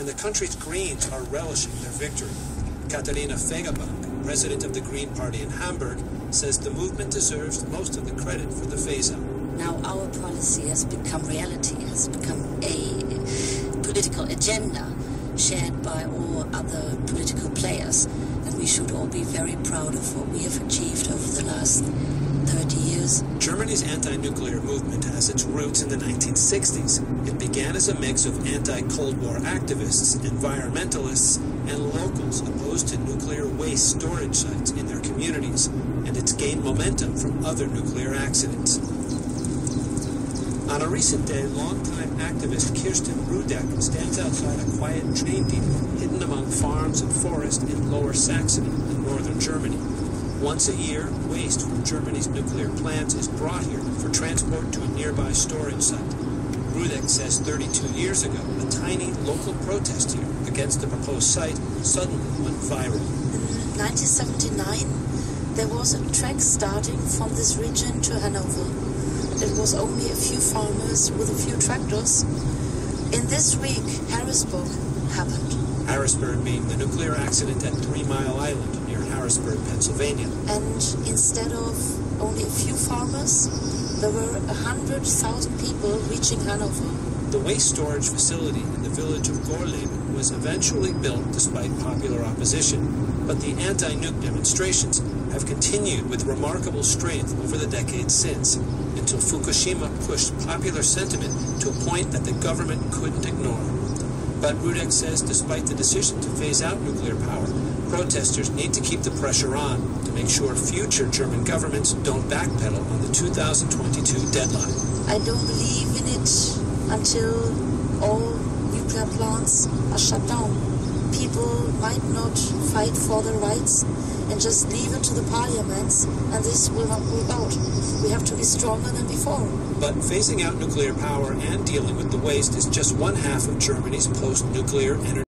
and the country's Greens are relishing their victory. Katharina Fegebank, president of the Green Party in Hamburg, says the movement deserves most of the credit for the phase-out. Now our policy has become reality, has become a political agenda shared by all other political players, and we should all be very proud of what we have achieved over the last 30 years. Germany's anti-nuclear movement has its roots in the 1960s. It began as a mix of anti-Cold War activists, environmentalists, and locals opposed to nuclear waste storage sites in their communities, and it's gained momentum from other nuclear accidents. On a recent day, longtime activist Kirsten Rudek stands outside a quiet train depot hidden among farms and forest in Lower Saxony in northern Germany. Once a year, waste from Germany's nuclear plants is brought here for transport to a nearby storage site. Rudek says 32 years ago, a tiny local protest here against the proposed site suddenly went viral. In 1979, there was a trek starting from this region to Hanover. It was only a few farmers with a few tractors. In this week, Harrisburg happened. Harrisburg being the nuclear accident at 3 Mile Island near Harrisburg, Pennsylvania. And instead of only a few farmers, there were 100,000 people reaching Hanover. The waste storage facility in the village of Gorleben was eventually built despite popular opposition, but the anti-nuke demonstrations have continued with remarkable strength over the decades since, until Fukushima pushed popular sentiment to a point that the government couldn't ignore. But Rudek says despite the decision to phase out nuclear power, protesters need to keep the pressure on to make sure future German governments don't backpedal on the 2022 deadline. I don't believe in it until all nuclear plants are shut down. People might not fight for their rights and just leave it to the parliaments, and this will not work out. We have to be stronger than before. But phasing out nuclear power and dealing with the waste is just one half of Germany's post-nuclear energy